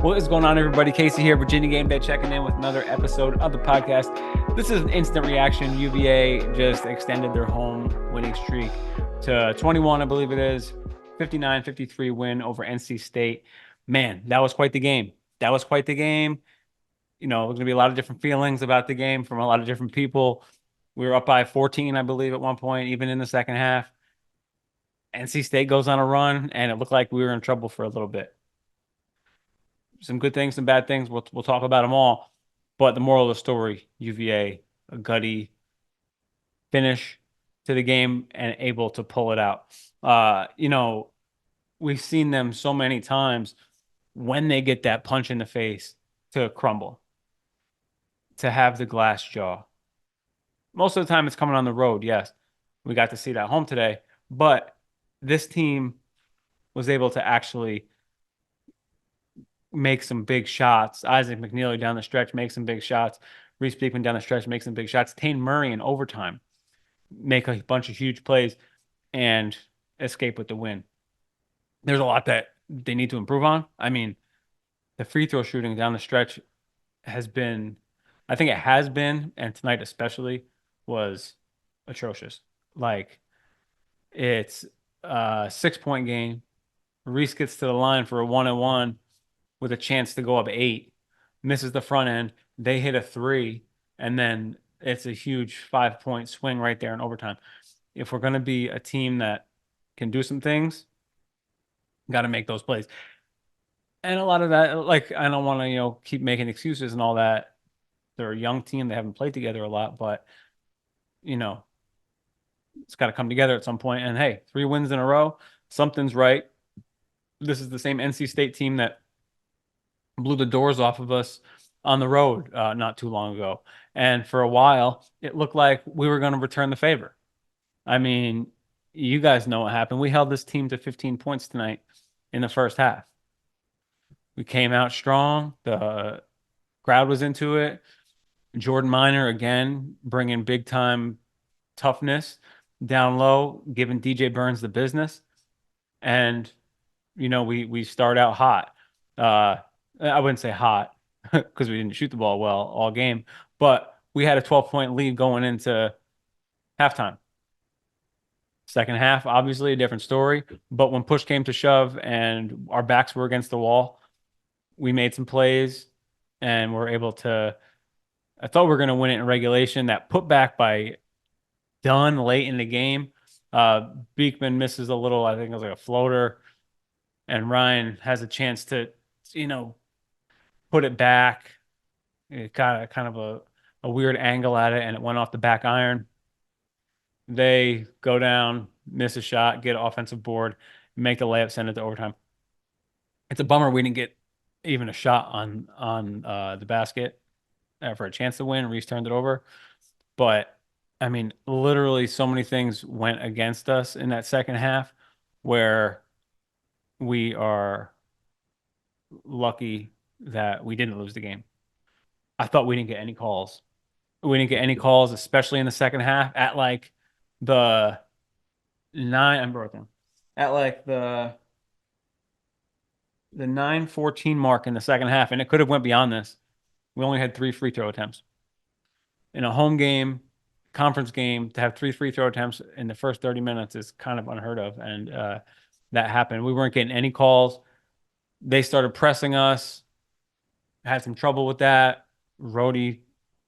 What is going on, everybody? Casey here, Virginia Game Day, checking in with another episode of the podcast. This is an instant reaction. UVA just extended their home winning streak to 21, I believe it is. 59-53 win over NC State. Man, that was quite the game. That was quite the game. You know, there's going to be a lot of different feelings about the game from a lot of different people. We were up by 14, I believe, at one point, even in the second half. NC State goes on a run, and it looked like we were in trouble for a little bit. Some good things, some bad things. We'll talk about them all. But the moral of the story, UVA, a gutty finish to the game and able to pull it out. We've seen them so many times when they get that punch in the face to crumble, to have the glass jaw. Most of the time it's coming on the road, yes. We got to see that home today. But this team was able to actually make some big shots. Isaac McNeely down the stretch makes some big shots. Reese Beekman down the stretch makes some big shots. Tane Murray in overtime make a bunch of huge plays and escape with the win. There's a lot that they need to improve on. I mean, the free throw shooting down the stretch has been, I think it has been, and tonight especially, was atrocious. Like, it's a 6-point game. Reese gets to the line for a 1-on-1 with a chance to go up 8, misses the front end. They hit a 3, and then it's a huge 5-point swing right there in overtime. If we're going to be a team that can do some things, got to make those plays. And a lot of that, like, I don't want to, keep making excuses and all that. They're a young team. They haven't played together a lot, but, it's got to come together at some point. And hey, 3 wins in a row, something's right. This is the same NC State team that blew the doors off of us on the road not too long ago. And for a while, it looked like we were going to return the favor. I mean, you guys know what happened. We held this team to 15 points tonight in the first half. We came out strong. The crowd was into it. Jordan Minor, again, bringing big-time toughness down low, giving DJ Burns the business. And, we start out hot. I wouldn't say hot because we didn't shoot the ball well all game, but we had a 12-point lead going into halftime. Second half, obviously a different story, but when push came to shove and our backs were against the wall, we made some plays and we're able to, I thought we were going to win it in regulation. That put back by Dunn late in the game. Beekman misses a little, I think it was like a floater, and Ryan has a chance to, put it back. It got kind of a weird angle at it, and it went off the back iron. They go down, miss a shot, get an offensive board, make the layup, send it to overtime. It's a bummer we didn't get even a shot on the basket for a chance to win. Reese turned it over. But, I mean, literally so many things went against us in that second half where we are lucky that we didn't lose the game. I thought we didn't get any calls. We didn't get any calls, especially in the second half at like the 9:14 mark in the second half, and it could have went beyond this. We only had 3 free throw attempts. In a home game, conference game, to have 3 free throw attempts in the first 30 minutes is kind of unheard of, and that happened. We weren't getting any calls. They started pressing us. Had some trouble with that. Rhodey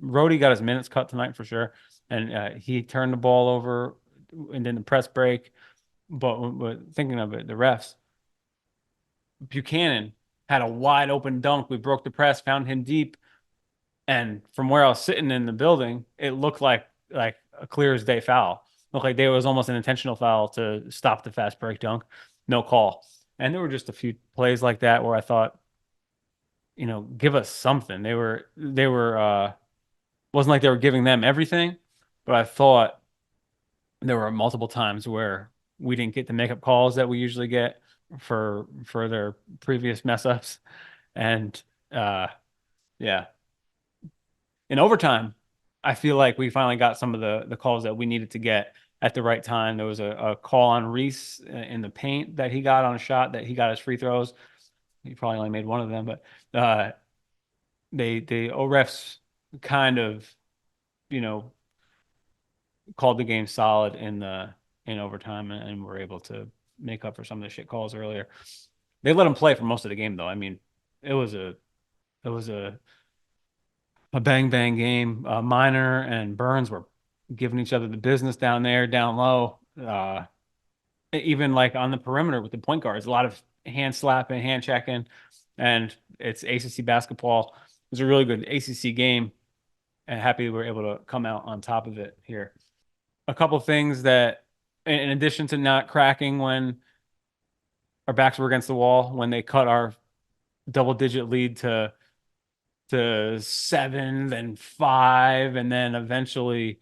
got his minutes cut tonight for sure, and he turned the ball over and then the press break. But thinking of it, the refs, Buchanan had a wide open dunk. We broke the press, found him deep, and from where I was sitting in the building, it looked like a clear as day foul. It looked like there was almost an intentional foul to stop the fast break dunk. No call. And there were just a few plays like that where I thought, give us something. They were wasn't like they were giving them everything, but I thought there were multiple times where we didn't get the makeup calls that we usually get for their previous mess ups. And yeah. In overtime, I feel like we finally got some of the calls that we needed to get at the right time. There was a call on Reese in the paint that he got on a shot that he got his free throws. He probably only made one of them, but the refs kind of, you know, called the game solid in overtime and were able to make up for some of the shit calls earlier. They let him play for most of the game though. I mean, it was a it was a bang bang game. Miner and Burns were giving each other the business down there, down low. Even like on the perimeter with the point guards, a lot of hand slapping, hand checking, and it's ACC basketball. It was a really good ACC game, and happy we were able to come out on top of it here. A couple things that, in addition to not cracking when our backs were against the wall, when they cut our double-digit lead to 7, then 5, and then eventually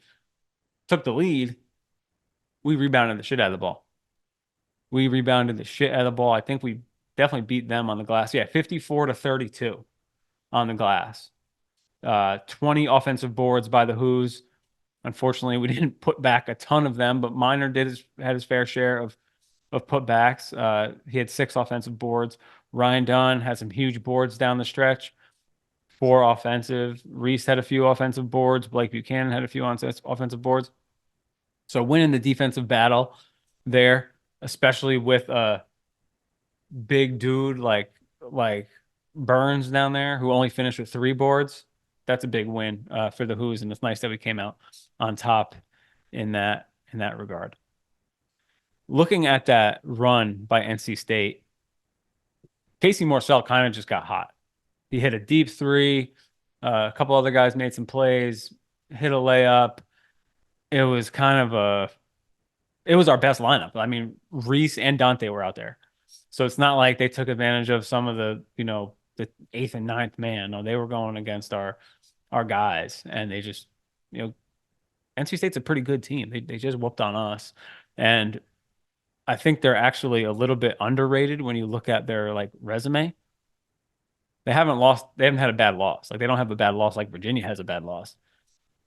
took the lead, we rebounded the shit out of the ball. We rebounded the shit out of the ball. I think we definitely beat them on the glass. Yeah, 54 to 32 on the glass. 20 offensive boards by the Who's. Unfortunately, we didn't put back a ton of them, but Miner had his fair share of putbacks. He had 6 offensive boards. Ryan Dunn had some huge boards down the stretch, 4 offensive. Reese had a few offensive boards. Blake Buchanan had a few offensive boards. So winning the defensive battle there, especially with a big dude like Burns down there who only finished with 3 boards, that's a big win for the Who's, and it's nice that we came out on top in that regard. Looking at that run by NC State, Casey Morsell kind of just got hot. He hit a deep 3. A couple other guys made some plays, hit a layup. It was kind of it was our best lineup. I mean, Reese and Dante were out there. So it's not like they took advantage of some of the 8th and ninth man. No, they were going against our guys, and they just, you know, NC State's a pretty good team. They just whooped on us. And I think they're actually a little bit underrated when you look at their like resume. They haven't had a bad loss. Like they don't have a bad loss like Virginia has a bad loss.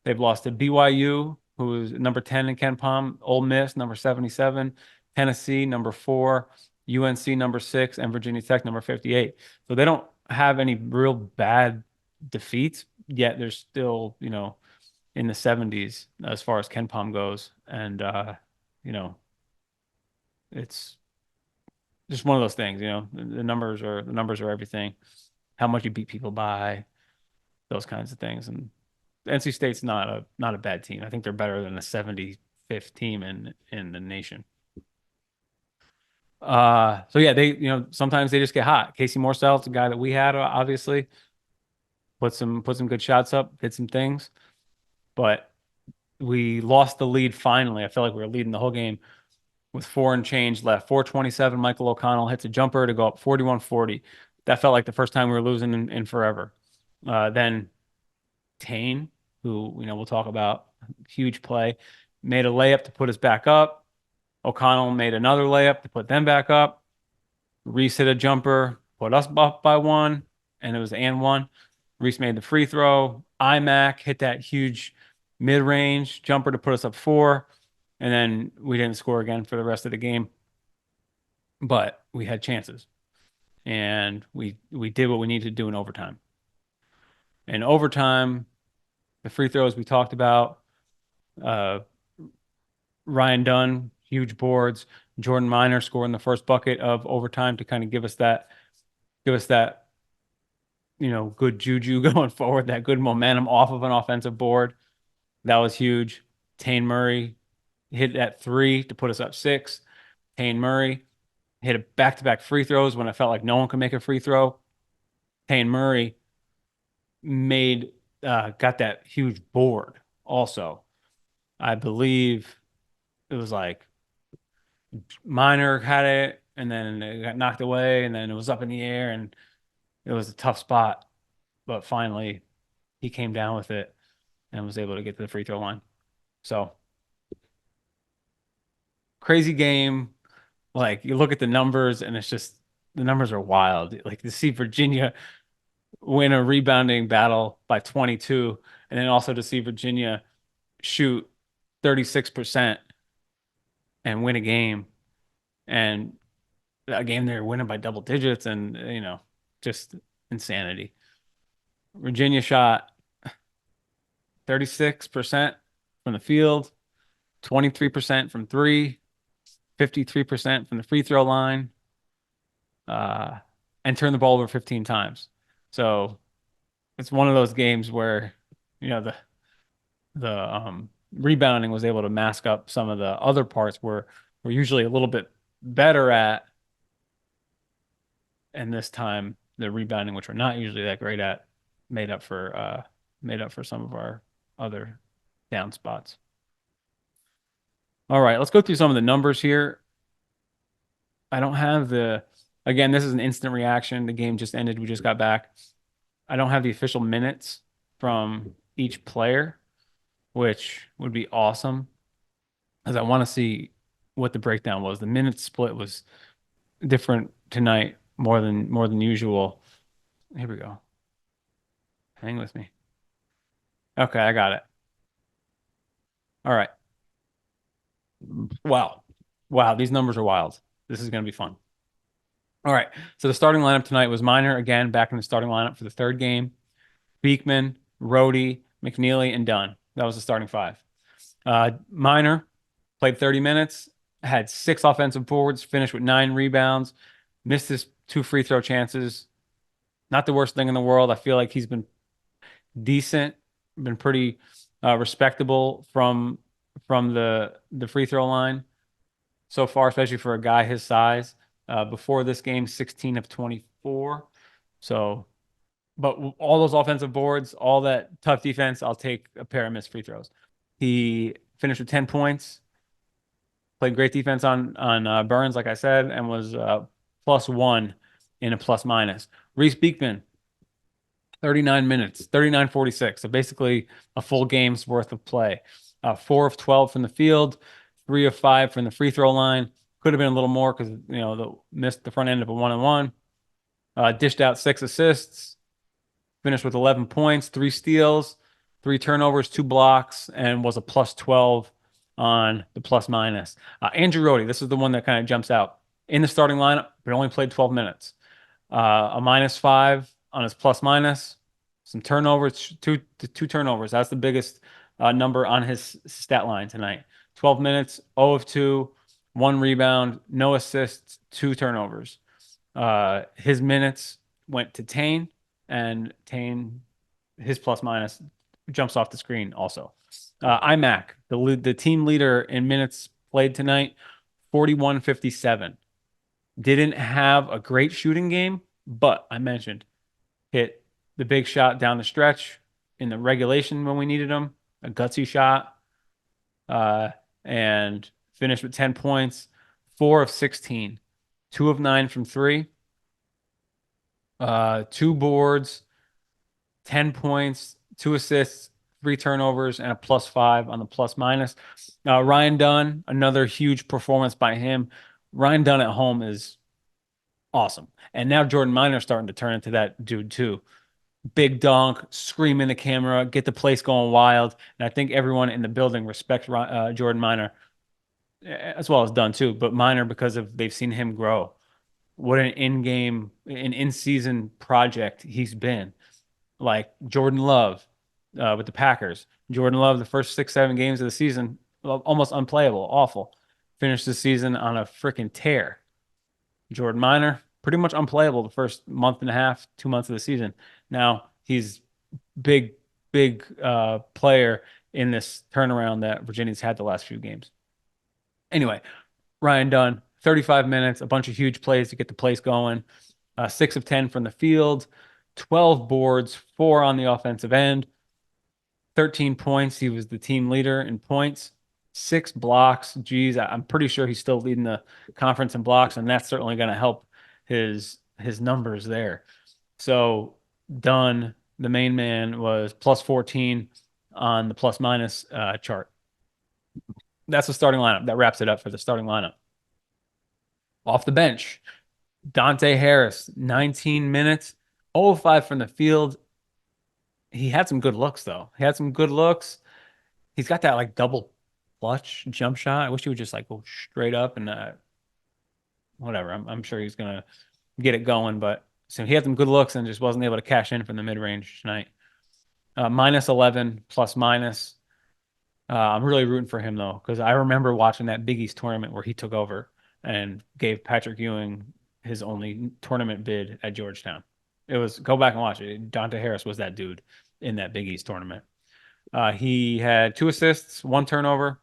They've lost to BYU, who is number 10 in Ken Palm, Ole Miss, number 77, Tennessee, number 4, UNC, number 6, and Virginia Tech, number 58. So they don't have any real bad defeats, yet they're still, in the 70s as far as Ken Palm goes. And, you know, it's just one of those things, the numbers are everything. How much you beat people by, those kinds of things. And NC State's not a bad team. I think they're better than the 75th team in the nation. So yeah, they sometimes they just get hot. Casey Morsel's the guy that we had, obviously put some good shots up, did some things, but we lost the lead finally. I felt like we were leading the whole game with 4 and change left. 4:27, Michael O'Connell hits a jumper to go up 41-40. That felt like the first time we were losing in forever. Then Tane, who we'll talk about, huge play, made a layup to put us back up. O'Connell made another layup to put them back up. Reese hit a jumper, put us up by 1, and it was and 1. Reese made the free throw. IMAC hit that huge mid-range jumper to put us up 4, and then we didn't score again for the rest of the game. But we had chances, and we did what we needed to do in overtime. In overtime, the free throws we talked about. Ryan Dunn, huge boards. Jordan Miner scoring the first bucket of overtime to kind of give us that, good juju going forward, that good momentum off of an offensive board. That was huge. Tane Murray hit that 3 to put us up 6. Tane Murray hit a back-to-back free throws when I felt like no one could make a free throw. Tane Murray got that huge board also. I believe it was like Miner had it, and then it got knocked away, and then it was up in the air, and it was a tough spot. But finally, he came down with it and was able to get to the free throw line. So crazy game. Like you look at the numbers, and it's just the numbers are wild. Like to see Virginia win a rebounding battle by 22, and then also to see Virginia shoot 36% and win a game. And a game they're winning by double digits, and just insanity. Virginia shot 36% from the field, 23% from three, 53% from the free throw line, uh, and turned the ball over 15 times. So it's one of those games where, the rebounding was able to mask up some of the other parts where we're usually a little bit better at, and this time the rebounding, which we're not usually that great at, made up for uh made up for some of our other down spots. All right, let's go through some of the numbers here. I don't have the Again, this is an instant reaction. The game just ended. We just got back. I don't have the official minutes from each player, which would be awesome because I want to see what the breakdown was. The minute split was different tonight more than usual. Here we go. Hang with me. Okay, I got it. All right. Wow. Wow, these numbers are wild. This is going to be fun. All right. So the starting lineup tonight was Miner again back in the starting lineup for the third game. Beekman, Rhodey, McNeely, and Dunn. That was the starting five. Miner played 30 minutes, had 6 offensive boards, finished with 9 rebounds, missed his 2 free throw chances. Not the worst thing in the world. I feel like he's been decent, been pretty respectable from the free throw line so far, especially for a guy his size. Before this game, 16 of 24. So, but all those offensive boards, all that tough defense, I'll take a pair of missed free throws. He finished with 10 points, played great defense on Burns, like I said, and was +1 in a plus minus. Reese Beekman, 39 minutes, 39-46. So basically a full game's worth of play. 4 of 12 from the field, 3 of 5 from the free throw line. Could have been a little more because missed the front end of a 1-on-1. Dished out 6 assists, finished with 11 points, 3 steals, 3 turnovers, 2 blocks, and was a +12 on the plus minus. Andrew Rhodey, this is the one that kind of jumps out. In the starting lineup, but only played 12 minutes. A -5 on his plus minus, some turnovers, two turnovers. That's the biggest number on his stat line tonight. 12 minutes, 0 of 2, 1 rebound, no assists, 2 turnovers. His minutes went to Tane, and Tane, his plus minus jumps off the screen also. IMAC, the team leader in minutes played tonight, 41-57. Didn't have a great shooting game, but I mentioned hit the big shot down the stretch in the regulation when we needed him, a gutsy shot, and finished with 10 points, 4 of 16, 2 of 9 from three, 2 boards, 10 points, 2 assists, 3 turnovers, and a +5 on the plus minus. Ryan Dunn, another huge performance by him. Ryan Dunn at home is awesome. And now Jordan Miner's starting to turn into that dude too. Big dunk, scream in the camera, get the place going wild. And I think everyone in the building respects Jordan Miner as well as Dunn too, but Miner because of they've seen him grow. What an in-season project he's been. Like Jordan Love with the Packers. Jordan Love, the first 6, 7 games of the season, almost unplayable, awful. Finished the season on a freaking tear. Jordan Miner, pretty much unplayable the first month and a half, 2 months of the season. Now he's big, big player in this turnaround that Virginia's had the last few games. Anyway, Ryan Dunn, 35 minutes, a bunch of huge plays to get the place going. 6 of 10 from the field, 12 boards, 4 on the offensive end, 13 points. He was the team leader in points, 6 blocks. Geez, I'm pretty sure he's still leading the conference in blocks, and that's certainly going to help his numbers there. So Dunn, the main man, was +14 on the plus minus chart. That's the starting lineup. That wraps it up for the starting lineup. Off the bench, Dante Harris, 19 minutes, 0 of 5 from the field. He had some good looks, though. He had some good looks. He's got that like double clutch jump shot. I wish he would just like go straight up and whatever. I'm sure he's gonna get it going, but so he had some good looks and just wasn't able to cash in from the mid range tonight. Minus 11 plus minus. I'm really rooting for him though, because I remember watching that Big East tournament where he took over and gave Patrick Ewing his only tournament bid at Georgetown. It was go back and watch it. Dante Harris was that dude in that Big East tournament. He had 2 assists, 1 turnover,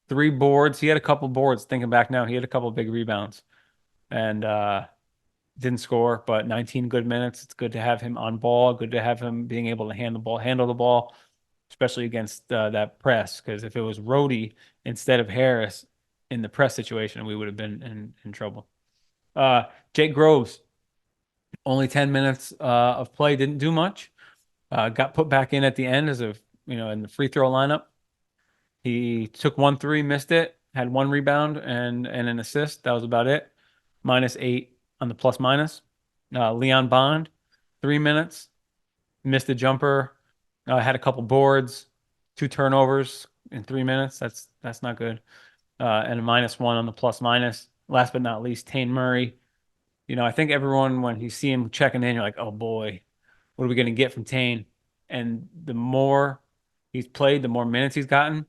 3 boards. He had a couple boards. Thinking back now, he had a couple big rebounds and didn't score, but 19 good minutes. It's good to have him on ball. Good to have him being able to handle the ball, especially against that press. Because if it was Rhodey instead of Harris in the press situation, we would have been in trouble. Jake Groves, only 10 minutes of play, didn't do much. Got put back in at the end as in the free throw lineup. He took 1 3, missed it, had 1 rebound and an assist. That was about it. -8 on the plus minus. Leon Bond, 3 minutes, missed a jumper, had a couple boards, 2 turnovers in 3 minutes. That's not good. And a -1 on the plus minus. Last but not least, Tane Murray. I think everyone, when you see him checking in, you're like, oh boy, what are we going to get from Tane? And the more he's played, the more minutes he's gotten,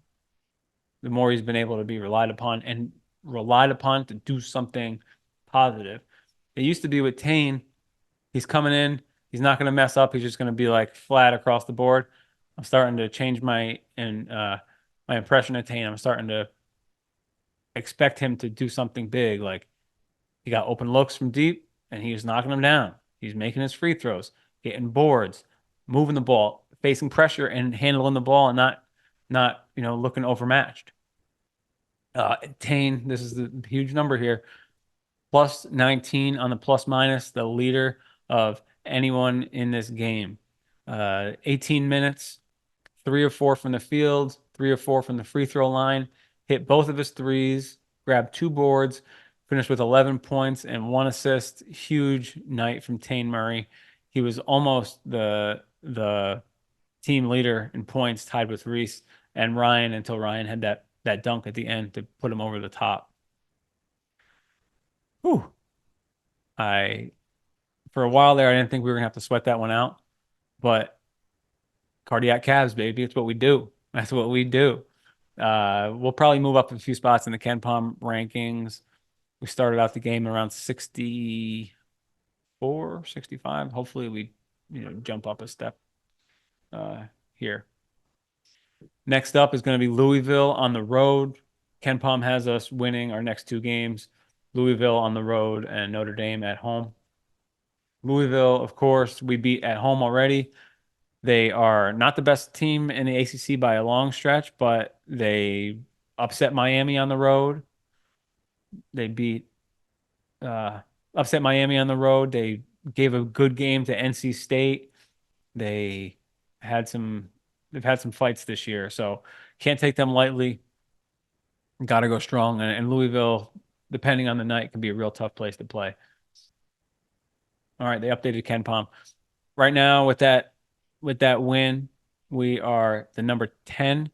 the more he's been able to be relied upon and relied upon to do something positive. It used to be with Tane, he's coming in, he's not going to mess up. He's just going to be like flat across the board. I'm starting to change my impression of Tane. I'm starting to expect him to do something big. Like he got open looks from deep and he was knocking them down. He's making his free throws, getting boards, moving the ball, facing pressure and handling the ball and not looking overmatched. Tane, this is the huge number here. Plus 19 on the plus minus, the leader of anyone in this game. 18 minutes, 3 or 4 from the field, 3 or 4 from the free throw line, hit both of his threes, grabbed 2 boards, finished with 11 points and 1 assist. Huge night from Tane Murray. He was almost the team leader in points, tied with Reese and Ryan, until Ryan had that dunk at the end to put him over the top. Whew. For a while there, I didn't think we were gonna have to sweat that one out, but cardiac calves, baby, it's what we do. That's what we do. We'll probably move up a few spots in the KenPom rankings. We started out the game around 64, 65. Hopefully we, jump up a step here. Next up is going to be Louisville on the road. KenPom has us winning our next 2 games. Louisville on the road and Notre Dame at home. Louisville, of course, we beat at home already. They are not the best team in the ACC by a long stretch, but they upset Miami on the road. They upset Miami on the road. They gave a good game to NC State. They've had some fights this year, so can't take them lightly. Got to go strong. And Louisville, depending on the night, can be a real tough place to play. All right, they updated KenPom. Right now, with that win, we are the number 10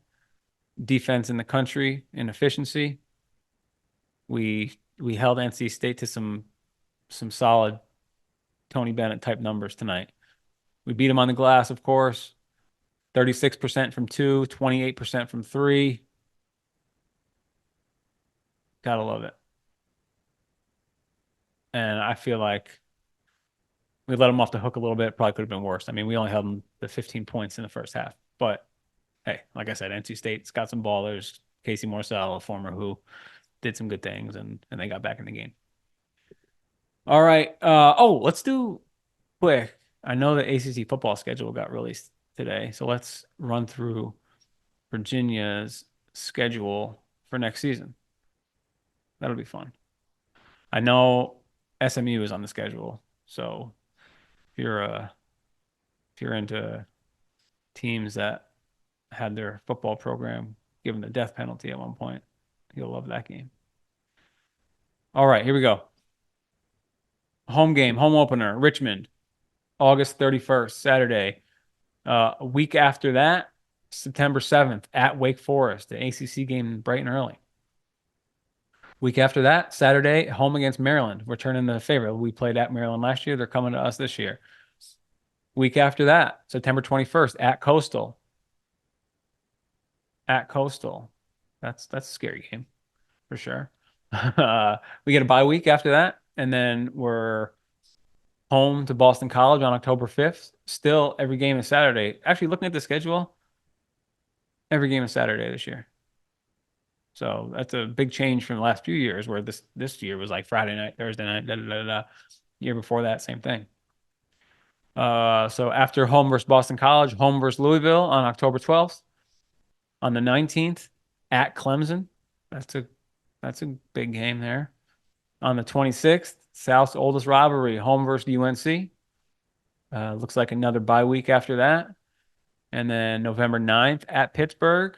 defense in the country in efficiency. We held NC State to some solid Tony Bennett type numbers tonight. We beat them on the glass, of course. 36% from 2, 28% from 3. Gotta love it. And I feel like we let them off the hook a little bit. Probably could have been worse. I mean, we only held them the 15 points in the first half. But hey, like I said, NC State's got some ballers. Casey Morsell, a former who did some good things, and they got back in the game. All right. Let's do quick. I know the ACC football schedule got released today, so let's run through Virginia's schedule for next season. That'll be fun. I know SMU is on the schedule, so if you're into teams that had their football program given the death penalty at one point, you'll love that game. All right, here we go. Home game, home opener, Richmond, August 31st, Saturday. A week after that, September 7th at Wake Forest, the ACC game bright and early. Week after that, Saturday, home against Maryland. We're turning the favorite. We played at Maryland last year. They're coming to us this year. Week after that, September 21st, at Coastal. At Coastal. That's a scary game for sure. We get a bye week after that, and then we're home to Boston College on October 5th. Still, every game is Saturday. Actually, looking at the schedule, every game is Saturday this year. So that's a big change from the last few years, where this year was like Friday night, Thursday night, da da da da. Year before that, same thing. So after home versus Boston College, home versus Louisville on October 12th. On the 19th, at Clemson. That's a big game there. On the 26th, South's oldest rivalry, home versus UNC. Looks like another bye week after that. And then November 9th at Pittsburgh.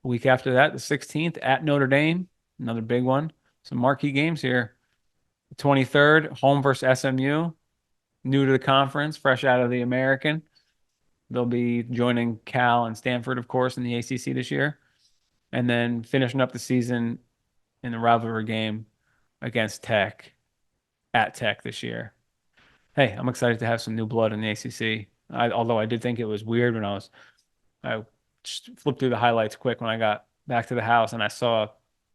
A week after that, the 16th at Notre Dame. Another big one. Some marquee games here. The 23rd, home versus SMU. New to the conference, fresh out of the American. They'll be joining Cal and Stanford, of course, in the ACC this year. And then finishing up the season in the rivalry game against Tech at Tech this year. Hey, I'm excited to have some new blood in the ACC. Although I did think it was weird when I just flipped through the highlights quick when I got back to the house and I saw,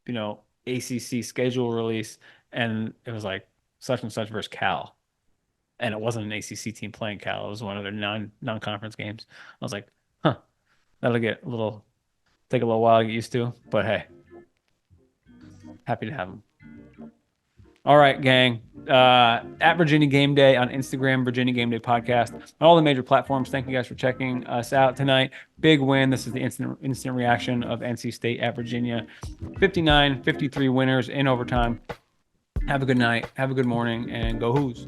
ACC schedule release, and it was like such and such versus Cal. And it wasn't an ACC team playing Cal. It was one of their non-conference games. I was like, huh, that'll take a little while to get used to. But hey, happy to have them. All right, gang. At Virginia Game Day on Instagram, Virginia Game Day Podcast, on all the major platforms. Thank you guys for checking us out tonight. Big win. This is the instant reaction of NC State at Virginia. 59-53 winners in overtime. Have a good night. Have a good morning, and go Hoos.